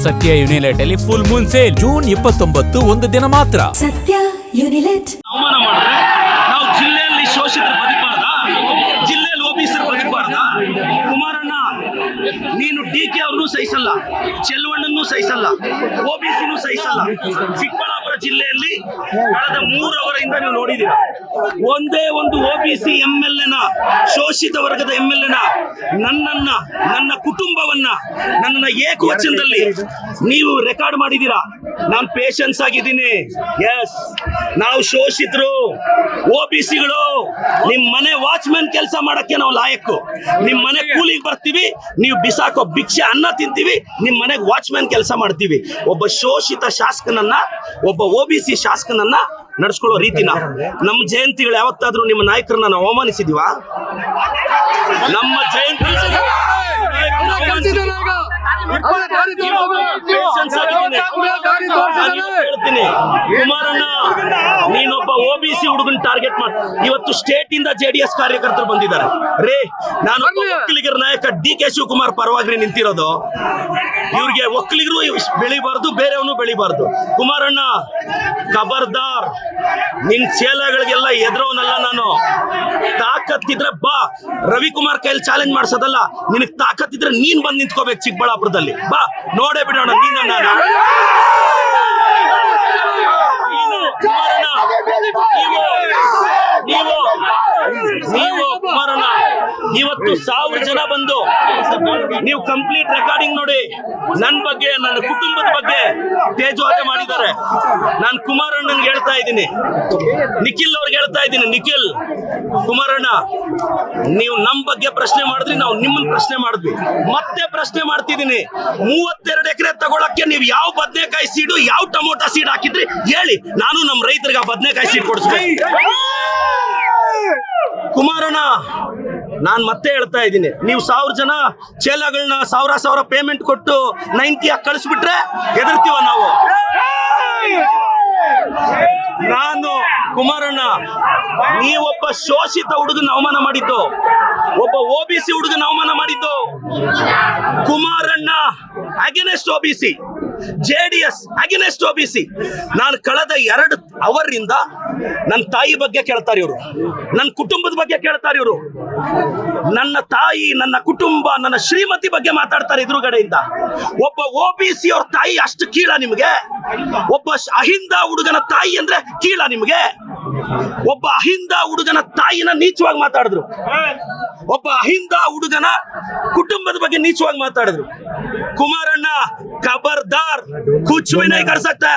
ಸತ್ಯ ಯುನಿಲೆಟ್ ಅಲ್ಲಿ full Moon sale June 29 ಒಂದು ದಿನ ಮಾತ್ರ. ಸತ್ಯ ಯುನಿಲೆಟ್. ಅವಮಾನ ಮಾಡಿದ್ರೆ ನಾವು ಜಿಲ್ಲೆಯಲ್ಲಿ ಶೋಷಿತರು ಬದುಕಬಾರ್ದ? ಜಿಲ್ಲೆಯಲ್ಲಿ ಓಬಿಸಿರು ಬದುಕಬಾರ್ದ? ಕುಮಾರಣ್ಣ, ನೀನು ಡಿಕೆ ಅವ್ರನ್ನೂ ಸಹಿಸಲ್ಲ, ಚೆಲುವಣ್ಣನೂ ಸಹಿಸಲ್ಲ, ಓಬಿಸಿನೂ ಸಹಿಸಲ್ಲ. ಚಿಕ್ಕಬಳ್ಳಾಪುರ ಜಿಲ್ಲೆಯಲ್ಲಿ ಕಳೆದ 3 ಅವರಿಂದ ನೀವು ನೋಡಿದ್ದೀರಾ, ಒಂದೇ ಒಂದು ಓಬಿಸಿ MLA ಶೋಷಿತ ವರ್ಗದ MLA ನನ್ನ ಕುಟುಂಬವನ್ನ ನನ್ನನ್ನ ಏಕವಚನದಲ್ಲಿ ನೀವು ರೆಕಾರ್ಡ್ ಮಾಡಿದ್ದೀರಾ. ನಾನು ಪೇಷನ್ಸ್ ಆಗಿದ್ದೀನಿ. ಎಸ್, ನಾವು ಶೋಷಿತರು, ಓಬಿಸಿಗಳು. ನಿಮ್ ಮನೆ ವಾಚ್ಮ್ಯಾನ್ ಕೆಲಸ ಮಾಡಕ್ಕೆ ನಾವು ಲಾಯಕ್ಕು. ನಿಮ್ ಮನೆ ಕೂಲಿಗೆ ಬರ್ತೀವಿ, ನೀವು ಬಿಸಾಕೋ ಭಿಕ್ಷೆ ಅನ್ನ ತಿಂತೀವಿ, ನಿಮ್ ಮನೆಗೆ ವಾಚ್ಮ್ಯಾನ್ ಕೆಲಸ ಮಾಡ್ತೀವಿ. ಒಬ್ಬ ಶೋಷಿತ ಶಾಸಕನನ್ನ, ಒಬ್ಬ ಓಬಿಸಿ ಶಾಸಕನನ್ನ ನಡೆಸ್ಕೊಳ್ಳೋ ರೀತಿನ ನಮ್ಮ ಜಯಂತಿಗಳು ಯಾವತ್ತಾದ್ರೂ ನಿಮ್ಮ ನಾಯಕರನ್ನ ನಾವು ಅವಮಾನಿಸಿದೀವ? ನಮ್ಮ ಜಯಂತಿ ಕುಮಾರಣ್ಣ, ನೀನೊಬ್ಬ ಓಬಿಸಿ ಹುಡುಗನ್ ಟಾರ್ಗೆಟ್ ಮಾಡಿ ಇವತ್ತು ಸ್ಟೇಟ್ ಇಂದ JDS ಕಾರ್ಯಕರ್ತರು ಬಂದಿದ್ದಾರೆ. ರೇ, ನಾನು ಒಕ್ಕಲಿಗರ ನಾಯಕ DK ಶಿವಕುಮಾರ್ ಪರವಾಗಿ ನಿಂತಿರೋದು. ಇವ್ರಿಗೆ ಒಕ್ಕಲಿಗರು ಬೆಳಿಬಾರ್ದು, ಬೇರೆಯವನು ಬೆಳಿಬಾರ್ದು. ಕುಮಾರಣ್ಣ, ಖಬರ್ದಾರ್, ನಿನ್ ಚೇಲಗಳಿಗೆಲ್ಲ ಎದುರೋನಲ್ಲ ನಾನು. ತಾಕತ್ತಿದ್ರೆ ಬಾ, ರವಿಕುಮಾರ್ ಕೈಯಲ್ಲಿ ಚಾಲೆಂಜ್ ಮಾಡ್ಸೋದಲ್ಲ. ನಿನಗ್ ತಾಕತ್ತಿದ್ರೆ ನೀನ್ ಬಂದ್ ನಿಂತ್ಕೋಬೇಕು ಚಿಕ್ಕಬಳ್ಳಾಪುರದಲ್ಲಿ. ಬಾ, ನೋಡೇ ಬಿಡೋಣ ನೀನು ನಾನು. ನೀವು ಕುಮಾರಣ್ಣ, ಇವತ್ತು 1000 ಜನ ಬಂದು ನೀವು ಕಂಪ್ಲೀಟ್ ರೆಕಾರ್ಡಿಂಗ್ ನೋಡಿ, ನನ್ನ ಬಗ್ಗೆ, ನನ್ನ ಕುಟುಂಬದ ಬಗ್ಗೆ ತೇಜೋವಧೆ ಮಾಡಿದ್ದಾರೆ. ನಾನು ಕುಮಾರಣ್ಣನ್ಗೆ ಹೇಳ್ತಾ ಇದ್ದೀನಿ, ನಿಖಿಲ್ ಅವ್ರಿಗೆ ಹೇಳ್ತಾ ಇದ್ದೀನಿ, ನಿಖಿಲ್, ಕುಮಾರಣ್ಣ, ನೀವು ನಮ್ಮ ಬಗ್ಗೆ ಪ್ರಶ್ನೆ ಮಾಡಿದ್ರಿ, ನಾವು ನಿಮ್ಮನ್ನ ಪ್ರಶ್ನೆ ಮಾಡಿದ್ವಿ, ಮತ್ತೆ ಪ್ರಶ್ನೆ ಮಾಡ್ತಿದ್ದೀನಿ. 32 ಎಕರೆ ತಗೊಳಕ್ಕೆ ನೀವು ಯಾವ ಬದನೆಕಾಯಿ ಸೀಡು, ಯಾವ ಟೊಮೊಟೊ ಸೀಡ್ ಹಾಕಿದ್ರಿ ಹೇಳಿ, ನಾನು ನಮ್ಮ ರೈತರಿಗೆ ಆ ಬದನೆಕಾಯಿ ಸೀಡ್ ಕೊಡಿಸ್ಬೇಕು. ಕುಮಾರಣ್ಣ, ನಾನ್ ಮತ್ತೆ ಹೇಳ್ತಾ ಇದ್ದೀನಿ, ನೀವು 1000 ಜನ ಚೇಲಗಳನ್ನ 1000 ಪೇಮೆಂಟ್ ಕೊಟ್ಟು 90 ಕಳಿಸ್ಬಿಟ್ರೆ ಎದುರ್ತೀವ ನಾವು. ನಾನು ಕುಮಾರಣ್ಣ, ನೀವೊಬ್ಬ ಶೋಷಿತ ಹುಡುಗನ ಅವಮಾನ ಮಾಡಿದ್ದು, ಒಬ್ಬ ಓಬಿಸಿ ಹುಡುಗನ ಅವಮಾನ ಮಾಡಿದ್ದು. ಕುಮಾರಣ್ಣ against OBC, JDS against OBC. ನಾನು ಕಳೆದ 2 ಅವರಿಂದ ನನ್ನ ತಾಯಿ ಬಗ್ಗೆ ಕೇಳ್ತಾರೆ ಇವರು, ನನ್ನ ಕುಟುಂಬದ ಬಗ್ಗೆ ಕೇಳ್ತಾರೆ ಇವರು. ನನ್ನ ತಾಯಿ, ನನ್ನ ಕುಟುಂಬ, ನನ್ನ ಶ್ರೀಮತಿ ಬಗ್ಗೆ ಮಾತಾಡ್ತಾರೆ ಎದುರುಗಡೆಯಿಂದ. ಒಬ್ಬ ಓಬಿಸಿ ಅವ್ರ ತಾಯಿ ಅಷ್ಟು ಕೀಳ ನಿಮಗೆ? ಒಬ್ಬ ಅಹಿಂದ ಹುಡುಗನ ತಾಯಿ ಅಂದ್ರೆ ಕೀಳ ನಿಮಗೆ? ಒಬ್ಬ ಅಹಿಂದ ಹುಡುಗನ ತಾಯಿನ ನೀಚವಾಗಿ ಮಾತಾಡಿದ್ರು, ಒಬ್ಬ ಅಹಿಂದ ಹುಡುಗನ ಕುಟುಂಬದ ಬಗ್ಗೆ ನೀಚವಾಗಿ ಮಾತಾಡಿದ್ರು. ಕುಮಾರಣ್ಣ, ಖಬರ್ದಾರ್, ಕುಚ್ ಭಿ ನಹೀ ಕರ್ ಸಕ್ತಾ.